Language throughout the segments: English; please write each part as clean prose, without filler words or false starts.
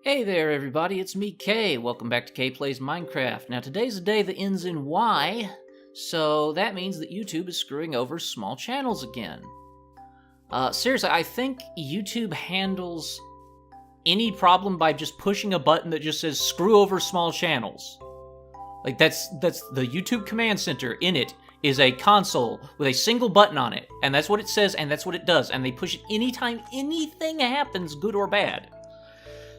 Hey there, everybody, it's me, Kay. Welcome back to Kay Plays Minecraft. Now, today's a day that ends in Y, so that means that YouTube is screwing over small channels again. Seriously, I think YouTube handles any problem by just pushing a button that just says, screw over small channels. Like, that's the YouTube command center. In it is a console with a single button on it, and that's what it says, and that's what it does, and they push it anytime anything happens, good or bad.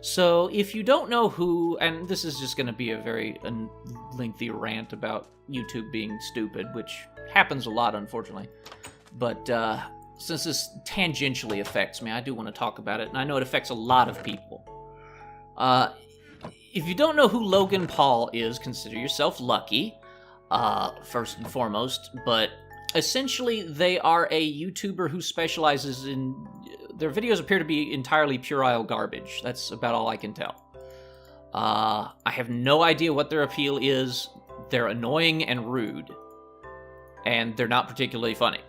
So, if you don't know who, and this is just going to be a very lengthy rant about YouTube being stupid, which happens a lot, unfortunately, but since this tangentially affects me, I do want to talk about it, and I know it affects a lot of people. If you don't know who Logan Paul is, consider yourself lucky, first and foremost, but essentially they are a YouTuber who specializes in... Their videos appear to be entirely puerile garbage. That's about all I can tell. I have no idea what their appeal is. They're annoying and rude. And they're not particularly funny.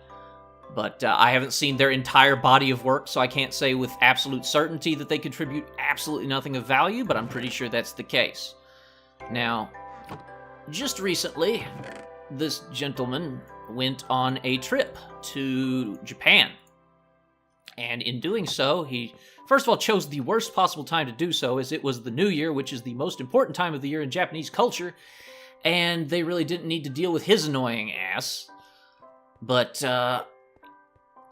But I haven't seen their entire body of work, so I can't say with absolute certainty that they contribute absolutely nothing of value, but I'm pretty sure that's the case. Now, just recently, this gentleman went on a trip to Japan. And in doing so, he, first of all, chose the worst possible time to do so, as it was the New Year, which is the most important time of the year in Japanese culture, and they really didn't need to deal with his annoying ass. But,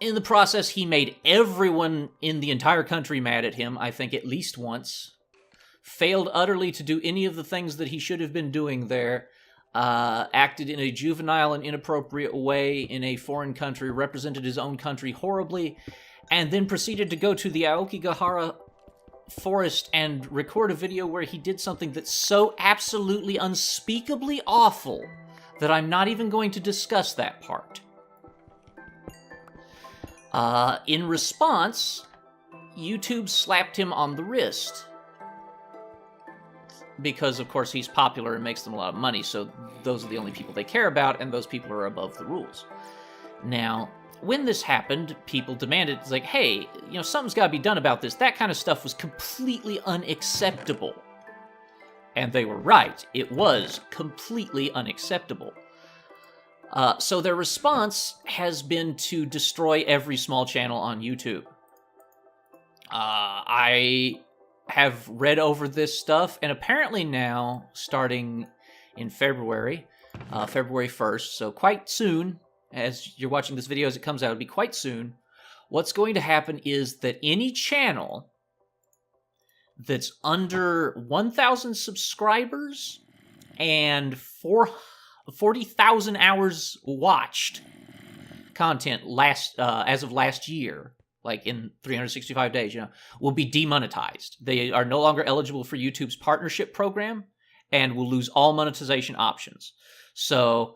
in the process, he made everyone in the entire country mad at him, I think at least once. Failed utterly to do any of the things that he should have been doing there. Acted in a juvenile and inappropriate way in a foreign country, represented his own country horribly, and then proceeded to go to the Aokigahara forest and record a video where he did something that's so absolutely unspeakably awful that I'm not even going to discuss that part. In response, YouTube slapped him on the wrist. Because, of course, he's popular and makes them a lot of money, so those are the only people they care about, and those people are above the rules. Now, when this happened, people demanded, it's like, hey, something's got to be done about this. That kind of stuff was completely unacceptable. And they were right. It was completely unacceptable. So their response has been to destroy every small channel on YouTube. I have read over this stuff, and apparently now, starting in February 1st, so quite soon, as you're watching this video as it comes out, it'll be quite soon, what's going to happen is that any channel that's under 1,000 subscribers and 40,000 hours watched content as of last year, like in 365 days, will be demonetized. They are no longer eligible for YouTube's partnership program and will lose all monetization options. So,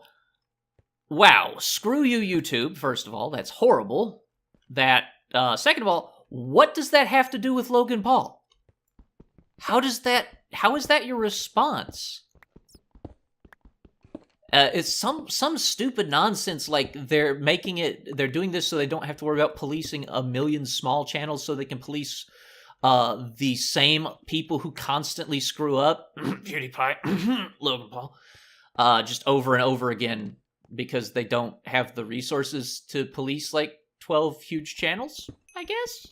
wow, screw you, YouTube, first of all. That's horrible. Second of all, what does that have to do with Logan Paul? How is that your response? It's some stupid nonsense, like they're doing this so they don't have to worry about policing a million small channels, so they can police the same people who constantly screw up, PewDiePie, Logan Paul, just over and over again, because they don't have the resources to police like 12 huge channels, I guess?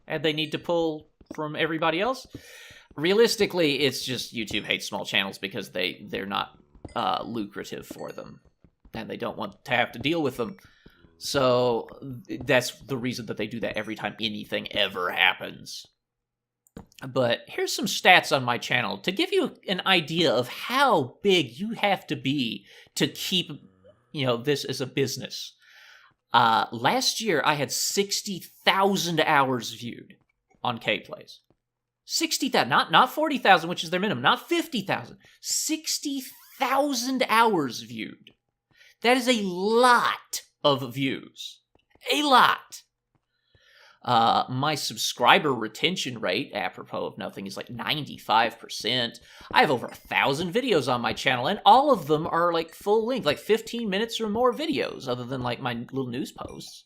And they need to pull from everybody else? Realistically, it's just YouTube hates small channels because they're not lucrative for them, and they don't want to have to deal with them. So that's the reason that they do that every time anything ever happens. But here's some stats on my channel to give you an idea of how big you have to be to keep, this as a business. Last year, I had 60,000 hours viewed on K-Plays. 60,000, not 40,000, which is their minimum, not 50,000. 60,000 hours viewed. That is a lot of views. A lot. My subscriber retention rate, apropos of nothing, is like 95%. I have over 1,000 videos on my channel, and all of them are like full length, like 15 minutes or more videos, other than like my little news posts.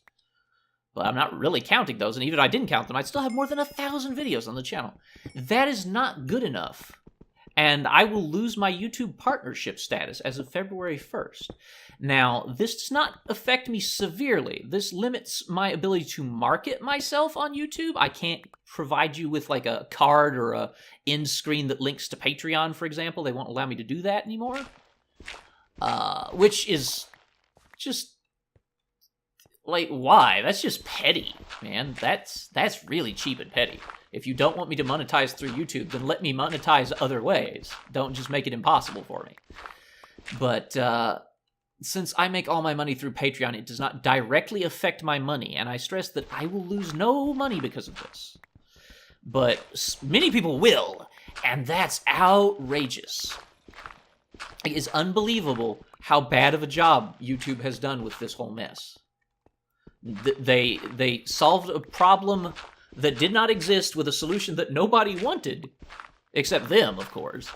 But I'm not really counting those, and even if I didn't count them, I'd still have more than 1,000 videos on the channel. That is not good enough. And I will lose my YouTube partnership status as of February 1st. Now, this does not affect me severely. This limits my ability to market myself on YouTube. I can't provide you with like a card or a end screen that links to Patreon, for example. They won't allow me to do that anymore. Which is just... like, why? That's just petty, man. That's really cheap and petty. If you don't want me to monetize through YouTube, then let me monetize other ways. Don't just make it impossible for me. But since I make all my money through Patreon, it does not directly affect my money, and I stress that I will lose no money because of this. But many people will, and that's outrageous. It is unbelievable how bad of a job YouTube has done with this whole mess. They solved a problem that did not exist with a solution that nobody wanted, except them, of course.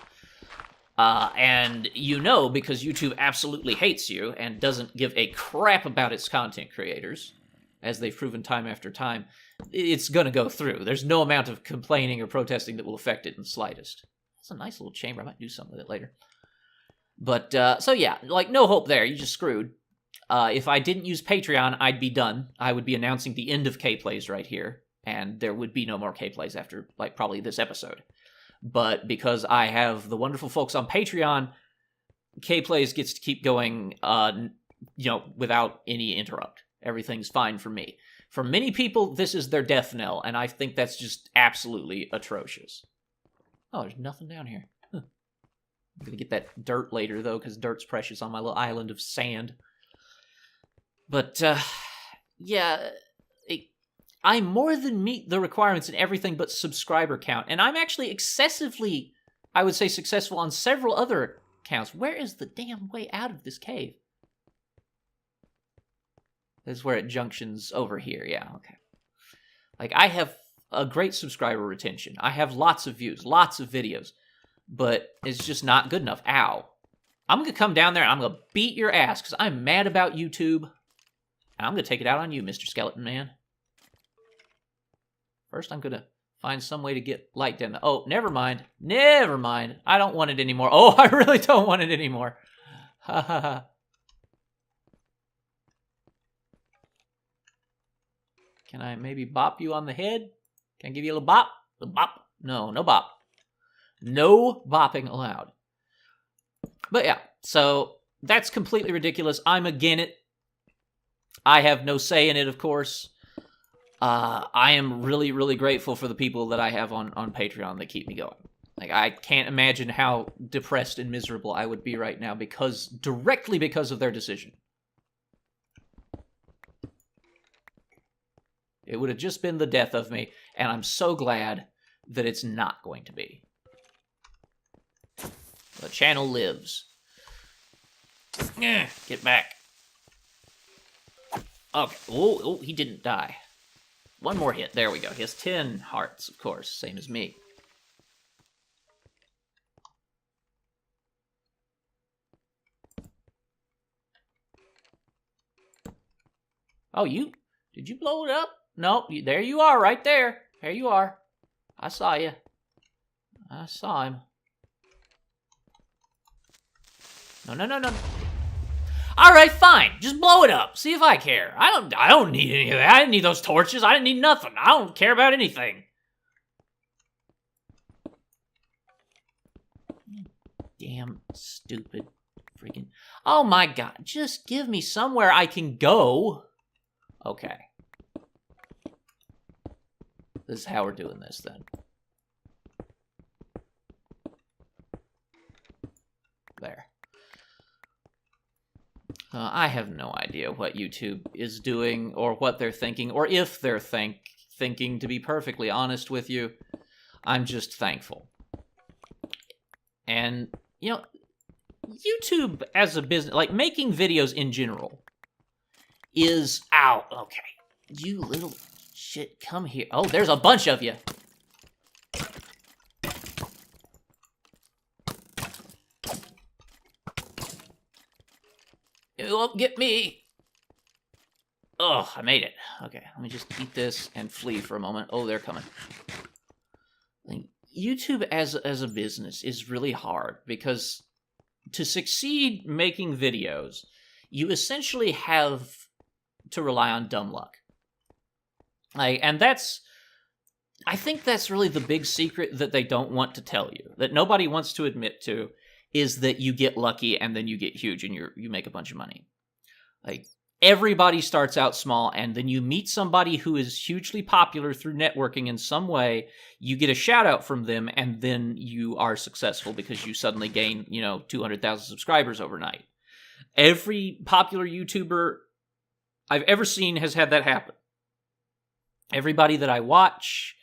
And you know, because YouTube absolutely hates you and doesn't give a crap about its content creators, as they've proven time after time, it's going to go through. There's no amount of complaining or protesting that will affect it in the slightest. It's a nice little chamber. I might do something with it later. But, so yeah, like, no hope there. You just screwed. If I didn't use Patreon, I'd be done. I would be announcing the end of K-Plays right here, and there would be no more K-Plays after, like, probably this episode. But because I have the wonderful folks on Patreon, K-Plays gets to keep going, you know, without any interrupt. Everything's fine for me. For many people, this is their death knell, and I think that's just absolutely atrocious. Oh, there's nothing down here. Huh. I'm gonna get that dirt later, though, because dirt's precious on my little island of sand. But, yeah, I more than meet the requirements in everything but subscriber count, and I'm actually excessively, I would say, successful on several other counts. Where is the damn way out of this cave? This is where it junctions over here, yeah, okay. Like, I have a great subscriber retention. I have lots of views, lots of videos, but it's just not good enough. Ow. I'm gonna come down there and I'm gonna beat your ass, because I'm mad about YouTube. And I'm going to take it out on you, Mr. Skeleton Man. First, I'm going to find some way to get light down. Oh, never mind. Never mind. I don't want it anymore. Oh, I really don't want it anymore. Ha ha ha. Can I maybe bop you on the head? Can I give you a little bop? A bop? No, no bop. No bopping allowed. But yeah, so that's completely ridiculous. I'm again it. I have no say in it, of course. I am really, really grateful for the people that I have on Patreon that keep me going. Like, I can't imagine how depressed and miserable I would be right now directly because of their decision. It would have just been the death of me, and I'm so glad that it's not going to be. The channel lives. Get back. Okay. Oh, he didn't die. One more hit. There we go. He has 10 hearts, of course. Same as me. Oh, did you blow it up? No, there you are, right there. There you are. I saw you. I saw him. No, no, no, no. All right, fine. Just blow it up. See if I care. I don't need any of that. I didn't need those torches. I didn't need nothing. I don't care about anything. Damn stupid freaking... Oh my god. Just give me somewhere I can go. Okay. This is how we're doing this then. There. I have no idea what YouTube is doing, or what they're thinking, or if they're thinking, to be perfectly honest with you. I'm just thankful. And, you know, YouTube as a business, like, making videos in general, is... Ow, okay. You little shit, come here. Oh, there's a bunch of you. You won't get me. Oh, I made it. Okay, let me just eat this and flee for a moment. Oh, they're coming. Like, YouTube as a business is really hard because to succeed making videos, you essentially have to rely on dumb luck. And I think that's really the big secret that they don't want to tell you, that nobody wants to admit to, is that you get lucky and then you get huge and you make a bunch of money. Like, everybody starts out small, and then you meet somebody who is hugely popular through networking in some way, you get a shout out from them, and then you are successful because you suddenly gain, 200,000 subscribers overnight. Every popular YouTuber I've ever seen has had that happen. Everybody that I watch,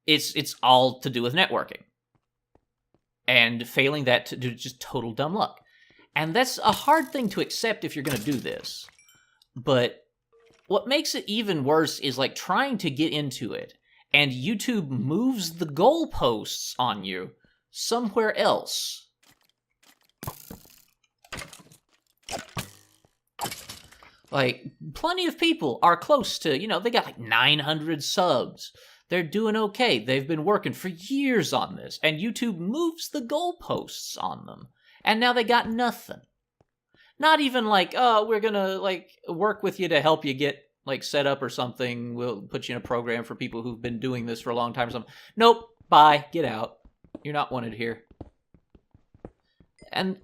it's all to do with networking. And failing that to do just total dumb luck. And that's a hard thing to accept if you're going to do this. But what makes it even worse is like trying to get into it, and YouTube moves the goalposts on you somewhere else. Like, plenty of people are close to, they got like 900 subs. They're doing okay. They've been working for years on this, and YouTube moves the goalposts on them. And now they got nothing. Not even like, oh, we're gonna work with you to help you get set up or something. We'll put you in a program for people who've been doing this for a long time or something. Nope, bye, get out. You're not wanted here. And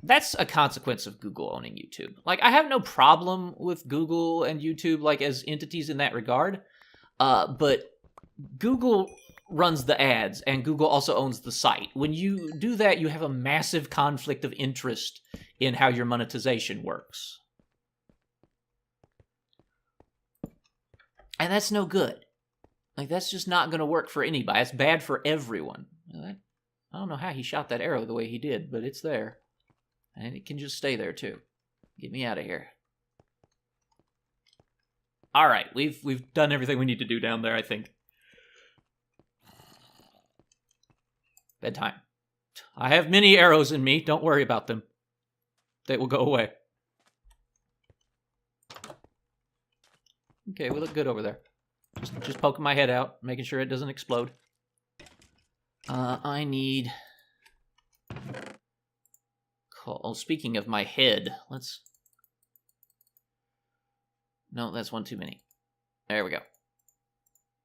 that's a consequence of Google owning YouTube. I have no problem with Google and YouTube as entities in that regard. But Google runs the ads, and Google also owns the site. When you do that, you have a massive conflict of interest in how your monetization works. And that's no good. That's just not going to work for anybody. It's bad for everyone. I don't know how he shot that arrow the way he did, but it's there. And it can just stay there, too. Get me out of here. All right, we've done everything we need to do down there, I think. Bedtime. I have many arrows in me. Don't worry about them. They will go away. Okay, we look good over there. Just poking my head out, making sure it doesn't explode. I need... Oh, speaking of my head, let's... No, that's one too many. There we go.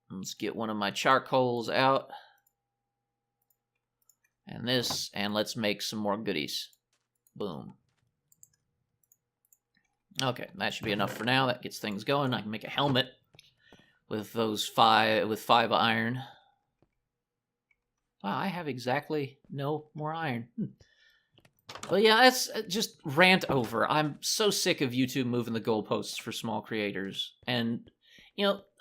Let's get one of my charcoals out. And this, and let's make some more goodies. Boom. Okay, that should be enough for now. That gets things going. I can make a helmet with those five iron. Wow, I have exactly no more iron. But yeah, that's just rant over. I'm so sick of YouTube moving the goalposts for small creators. And,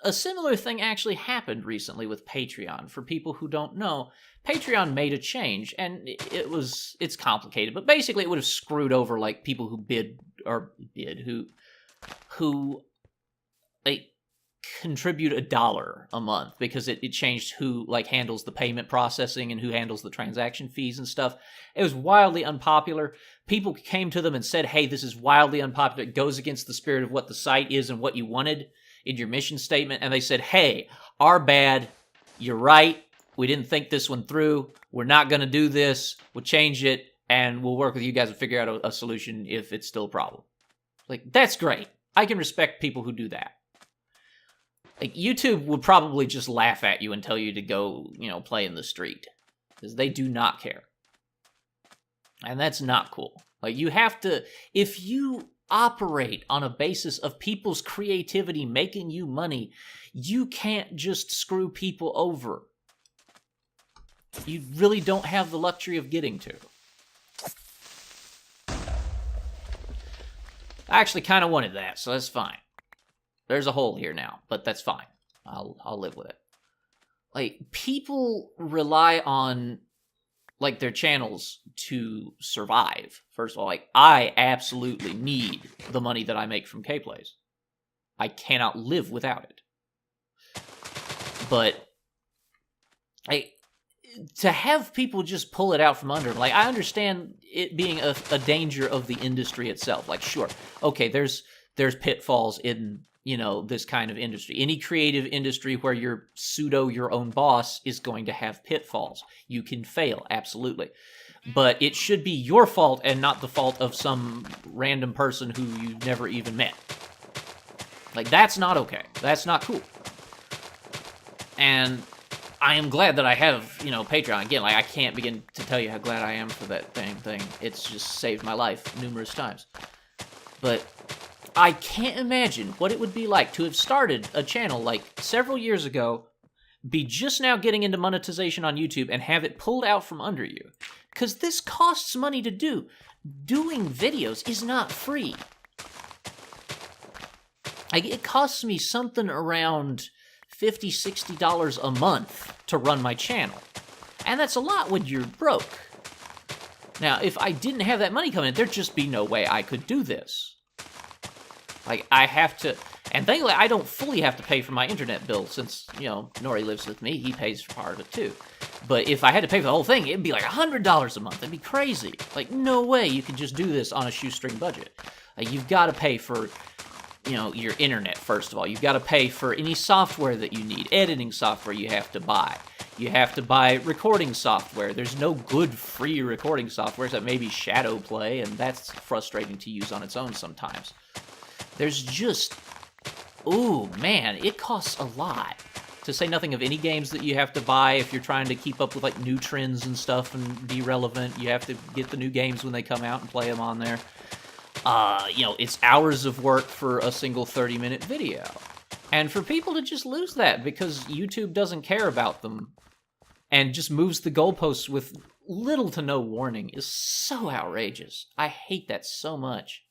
a similar thing actually happened recently with Patreon. For people who don't know, Patreon made a change, and it's complicated, but basically it would have screwed over people who who contribute $1 a month, because it changed who handles the payment processing and who handles the transaction fees and stuff. It was wildly unpopular. People came to them and said, hey, this is wildly unpopular. It goes against the spirit of what the site is and what you wanted in your mission statement. And they said, hey, our bad. You're right. We didn't think this one through. We're not going to do this. We'll change it, and we'll work with you guys to figure out a solution if it's still a problem. That's great. I can respect people who do that. YouTube would probably just laugh at you and tell you to go, play in the street. Because they do not care. And that's not cool. You have to... If you operate on a basis of people's creativity making you money, you can't just screw people over. You really don't have the luxury of getting to. I actually kind of wanted that, so that's fine. There's a hole here now, but that's fine. I'll live with it. People rely on their channels to survive. First of all, I absolutely need the money that I make from K-Plays. I cannot live without it. But to have people just pull it out from under them, I understand it being a danger of the industry itself. Sure, okay, there's there's pitfalls in, this kind of industry. Any creative industry where you're your own boss is going to have pitfalls. You can fail, absolutely. But it should be your fault and not the fault of some random person who you've never even met. Like, that's not okay. That's not cool. And I am glad that I have, Patreon. Again, like, I can't begin to tell you how glad I am for that thing. It's just saved my life numerous times. But I can't imagine what it would be like to have started a channel like several years ago, be just now getting into monetization on YouTube, and have it pulled out from under you. Because this costs money to do. Doing videos is not free. Like, it costs me something around $50, $60 a month to run my channel. And that's a lot when you're broke. Now, if I didn't have that money coming in, there'd just be no way I could do this. Like, I have to... And thankfully, I don't fully have to pay for my internet bill since, Nori lives with me. He pays for part of it, too. But if I had to pay for the whole thing, it'd be like $100 a month. It'd be crazy. Like, no way you can just do this on a shoestring budget. Like, you've got to pay for, your internet, first of all. You've got to pay for any software that you need. Editing software you have to buy. You have to buy recording software. There's no good free recording software except maybe Shadowplay, and that's frustrating to use on its own sometimes. There's just... Ooh, man, it costs a lot. To say nothing of any games that you have to buy if you're trying to keep up with, like, new trends and stuff and be relevant. You have to get the new games when they come out and play them on there. It's hours of work for a single 30-minute video. And for people to just lose that because YouTube doesn't care about them and just moves the goalposts with little to no warning is so outrageous. I hate that so much.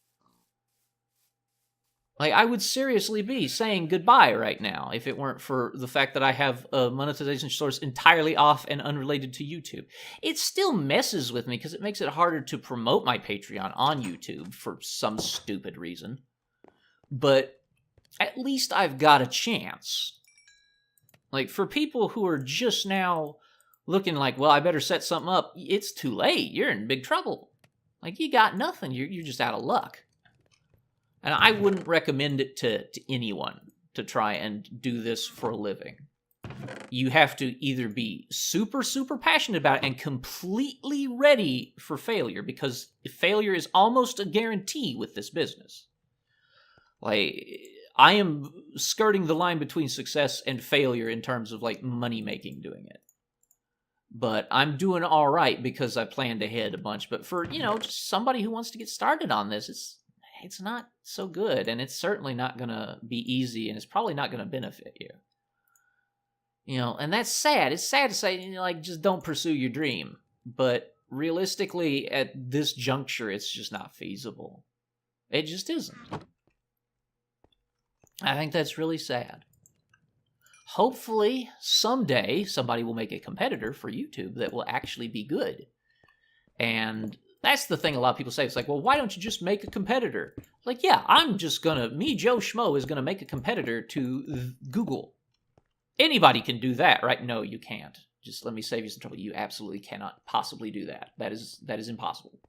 Like, I would seriously be saying goodbye right now if it weren't for the fact that I have a monetization source entirely off and unrelated to YouTube. It still messes with me because it makes it harder to promote my Patreon on YouTube for some stupid reason. But at least I've got a chance. Like, for people who are just now looking like, well, I better set something up, it's too late. You're in big trouble. Like, you got nothing. You're just out of luck. And I wouldn't recommend it to anyone to try and do this for a living. You have to either be super, super passionate about it and completely ready for failure, because failure is almost a guarantee with this business. Like, I am skirting the line between success and failure in terms of, like, money-making doing it. But I'm doing all right because I planned ahead a bunch. But for, just somebody who wants to get started on this, it's not so good, and it's certainly not going to be easy, and it's probably not going to benefit you. And that's sad. It's sad to say, just don't pursue your dream. But realistically, at this juncture, it's just not feasible. It just isn't. I think that's really sad. Hopefully, someday, somebody will make a competitor for YouTube that will actually be good. And that's the thing a lot of people say. It's like, well, why don't you just make a competitor? Like, yeah, me, Joe Schmo, is gonna make a competitor to Google. Anybody can do that, right? No, you can't. Just let me save you some trouble. You absolutely cannot possibly do that. That is impossible.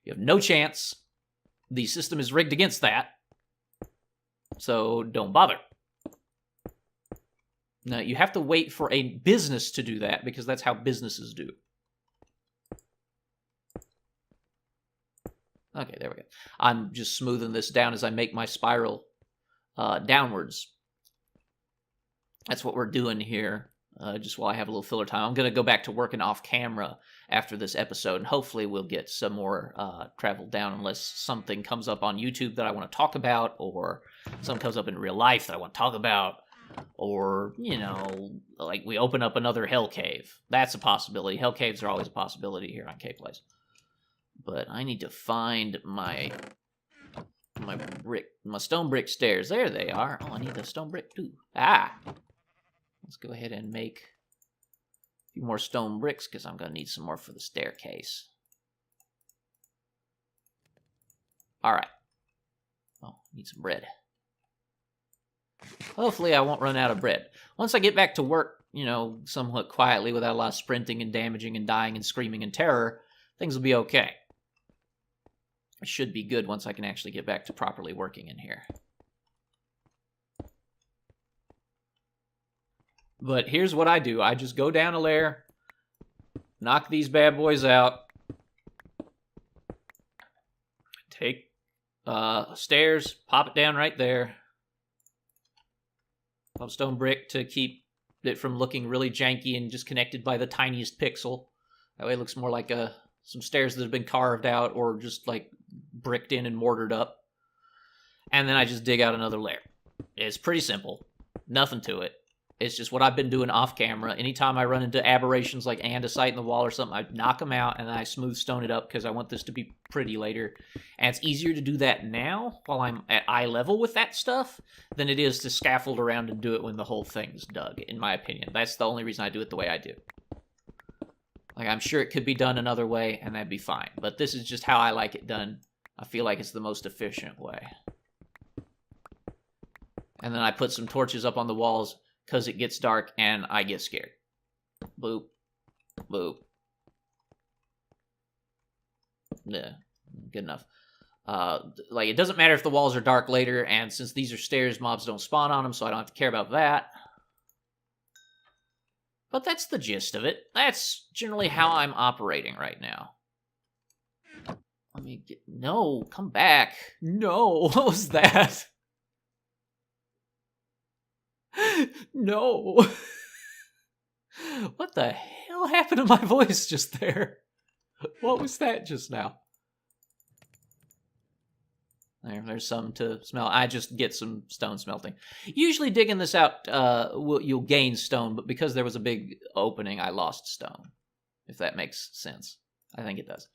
You have no chance. The system is rigged against that. So don't bother. No, you have to wait for a business to do that, because that's how businesses do. Okay, there we go. I'm just smoothing this down as I make my spiral downwards. That's what we're doing here, just while I have a little filler time. I'm going to go back to working off camera after this episode, and hopefully we'll get some more travel down, unless something comes up on YouTube that I want to talk about, or something comes up in real life that I want to talk about, or, like we open up another hell cave. That's a possibility. Hell caves are always a possibility here on K-Plays. But I need to find my stone brick stairs. There they are. Oh, I need the stone brick too. Let's go ahead and make a few more stone bricks, because I'm going to need some more for the staircase. Alright. Oh, need some bread. Hopefully I won't run out of bread. Once I get back to work, somewhat quietly, without a lot of sprinting and damaging and dying and screaming in terror, things will be okay. I should be good once I can actually get back to properly working in here. But here's what I do. I just go down a layer, knock these bad boys out, take stairs, pop it down right there, pop stone brick to keep it from looking really janky and just connected by the tiniest pixel. That way it looks more like some stairs that have been carved out or just like bricked in and mortared up. And then I just dig out another layer. It's pretty simple. Nothing to it. It's just what I've been doing off camera. Anytime I run into aberrations like andesite in the wall or something, I knock them out and then I smooth stone it up because I want this to be pretty later. And it's easier to do that now while I'm at eye level with that stuff than it is to scaffold around and do it when the whole thing's dug, in my opinion. That's the only reason I do it the way I do. Like, I'm sure it could be done another way and that'd be fine. But this is just how I like it done. I feel like it's the most efficient way. And then I put some torches up on the walls because it gets dark and I get scared. Boop. Boop. Yeah, good enough. Like, it doesn't matter if the walls are dark later, and since these are stairs, mobs don't spawn on them, so I don't have to care about that. But that's the gist of it. That's generally how I'm operating right now. Let me get... No, come back. No, what was that? No. What the hell happened to my voice just there? What was that just now? There's some to smell. I just get some stone smelting. Usually digging this out, you'll gain stone, but because there was a big opening, I lost stone. If that makes sense. I think it does.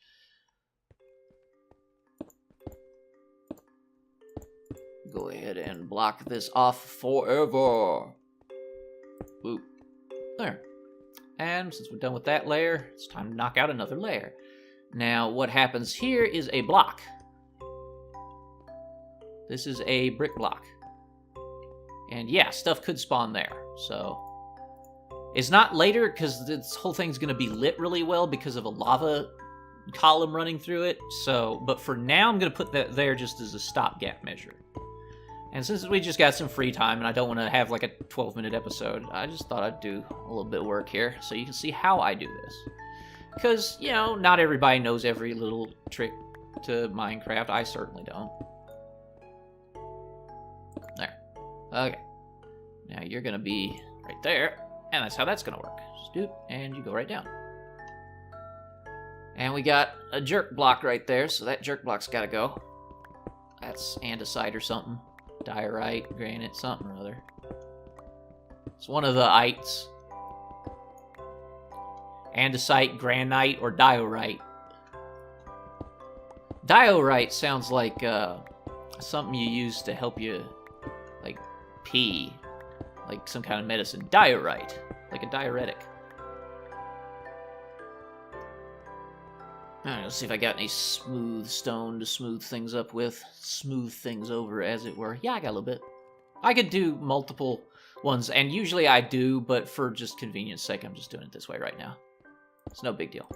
Go ahead and block this off forever. Boop. There. And since we're done with that layer, it's time to knock out another layer. Now, what happens here is a block. This is a brick block. And yeah, stuff could spawn there. So, it's not later because this whole thing's going to be lit really well because of a lava column running through it. So, but for now, I'm going to put that there just as a stopgap measure. And since we just got some free time and I don't want to have like a 12-minute episode, I just thought I'd do a little bit of work here so you can see how I do this. Because, you know, not everybody knows every little trick to Minecraft. I certainly don't. There. Okay. Now you're going to be right there, and that's how that's going to work. Stoop, and you go right down. And we got a jerk block right there, so that jerk block's got to go. That's andesite or something. Diorite, granite, something or other. It's one of the ites. Andesite, granite, or diorite. Diorite sounds like something you use to help you, like, pee. Like some kind of medicine. Diorite. Like a diuretic. Alright, let's see if I got any smooth stone to smooth things up with. Smooth things over, as it were. Yeah, I got a little bit. I could do multiple ones, and usually I do, but for just convenience sake, I'm just doing it this way right now. It's no big deal.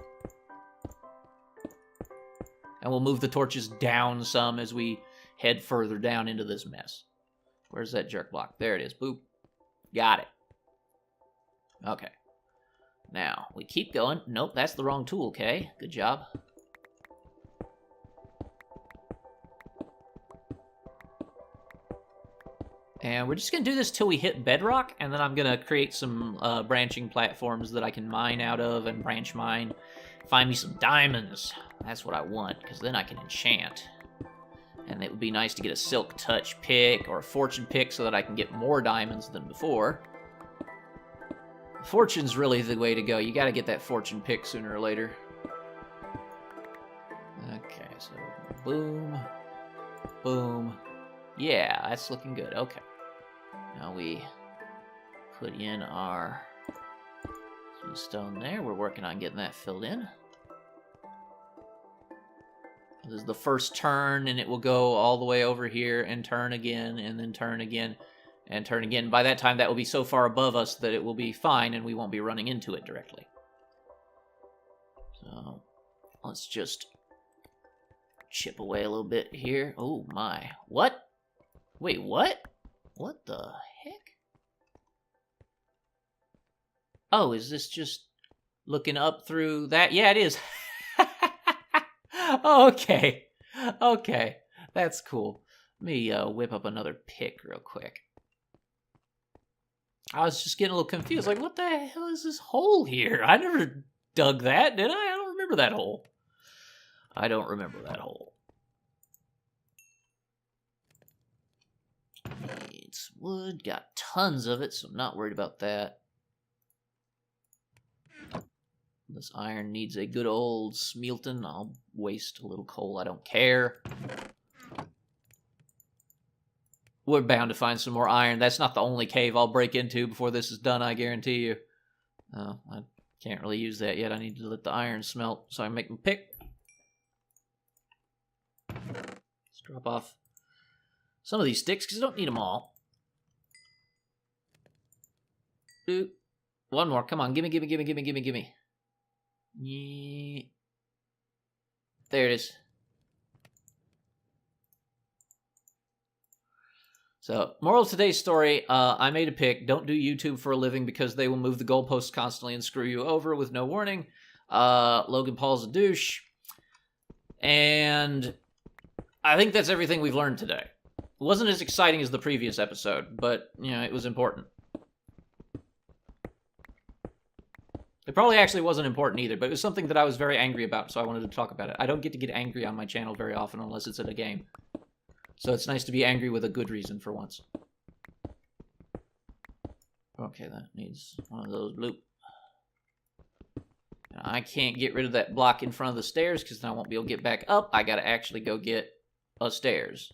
And we'll move the torches down some as we head further down into this mess. Where's that jerk block? There it is. Boop. Got it. Okay. Now, we keep going. Nope, that's the wrong tool, Kay. Good job. And we're just going to do this till we hit bedrock, and then I'm going to create some branching platforms that I can mine out of and branch mine. Find me some diamonds. That's what I want, because then I can enchant. And it would be nice to get a silk touch pick or a fortune pick so that I can get more diamonds than before. Fortune's really the way to go. You gotta get that fortune pick sooner or later. Okay, so boom, boom. Yeah, that's looking good. Okay. Now we put in our stone there. We're working on getting that filled in. This is the first turn, and it will go all the way over here and turn again, and then turn again. And turn again. By that time, that will be so far above us that it will be fine, and we won't be running into it directly. So, let's just chip away a little bit here. Oh my. What? Wait, what? What the heck? Oh, is this just looking up through that? Yeah, it is. Oh, okay. Okay. That's cool. Let me whip up another pick real quick. I was just getting a little confused. Like, what the hell is this hole here? I never dug that, did I? I don't remember that hole. I don't remember that hole. It's wood. Got tons of it, so I'm not worried about that. This iron needs a good old smelting. I'll waste a little coal. I don't care. We're bound to find some more iron. That's not the only cave I'll break into before this is done, I guarantee you. Oh, I can't really use that yet. I need to let the iron smelt so I can make my pick. Let's drop off some of these sticks because I don't need them all. Ooh. One more. Come on. Gimme. Yeah. There it is. So, moral of today's story, I made a pick. Don't do YouTube for a living because they will move the goalposts constantly and screw you over with no warning. Logan Paul's a douche. And I think that's everything we've learned today. It wasn't as exciting as the previous episode, but, you know, it was important. It probably actually wasn't important either, but it was something that I was very angry about, so I wanted to talk about it. I don't get to get angry on my channel very often unless it's at a game. So it's nice to be angry with a good reason for once. Okay, that needs one of those bloop. Now, I can't get rid of that block in front of the stairs because then I won't be able to get back up. I gotta actually go get a stairs.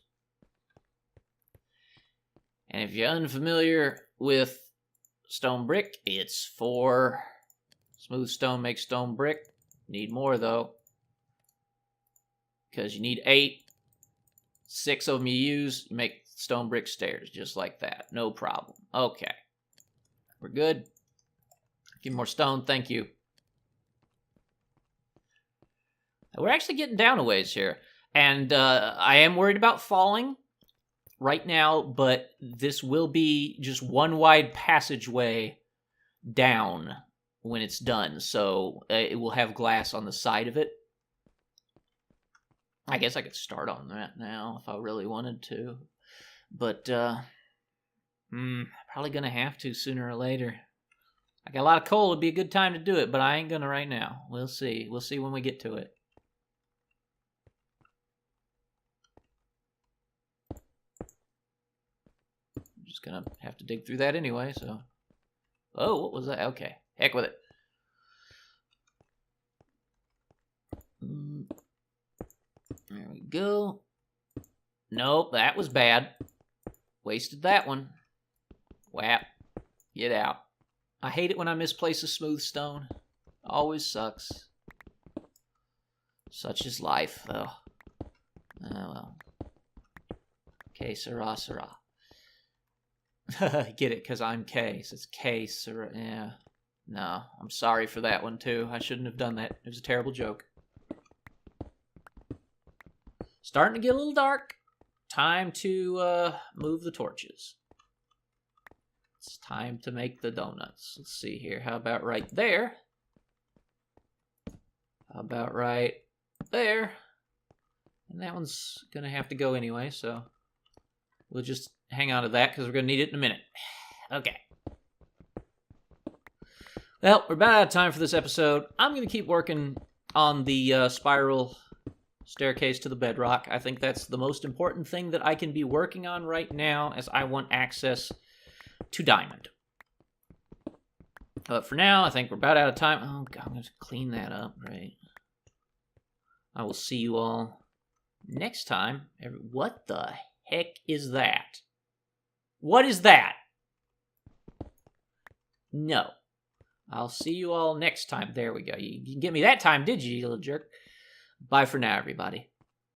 And if you're unfamiliar with stone brick, it's for smooth stone makes stone brick. Need more though. Because you need 8. 6 of them you use, you make stone brick stairs, just like that. No problem. Okay. We're good. Give me more stone, thank you. We're actually getting down a ways here. And I am worried about falling right now, but this will be just one wide passageway down when it's done. So it will have glass on the side of it. I guess I could start on that now if I really wanted to. But, probably gonna have to sooner or later. I got a lot of coal. It'd be a good time to do it, but I ain't gonna right now. We'll see. We'll see when we get to it. I'm just gonna have to dig through that anyway, so. Oh, what was that? Okay. Heck with it. There we go. Nope, that was bad. Wasted that one. Whap. Get out. I hate it when I misplace a smooth stone. Always sucks. Such is life, though. Oh, well. K, Sarah, Sarah. Get it, because I'm K, so it's K, Sarah. Yeah. No, I'm sorry for that one, too. I shouldn't have done that. It was a terrible joke. Starting to get a little dark. Time to move the torches. It's time to make the donuts. Let's see here. How about right there? How about right there? And that one's going to have to go anyway, so we'll just hang on to that because we're going to need it in a minute. Okay. Well, we're about out of time for this episode. I'm going to keep working on the spiral staircase to the bedrock. I think that's the most important thing that I can be working on right now as I want access to diamond. But for now, I think we're about out of time. Oh, God, I'm going to clean that up, right? I will see you all next time. What the heck is that? What is that? No. I'll see you all next time. There we go. You didn't get me that time, did you little jerk? Bye for now, everybody.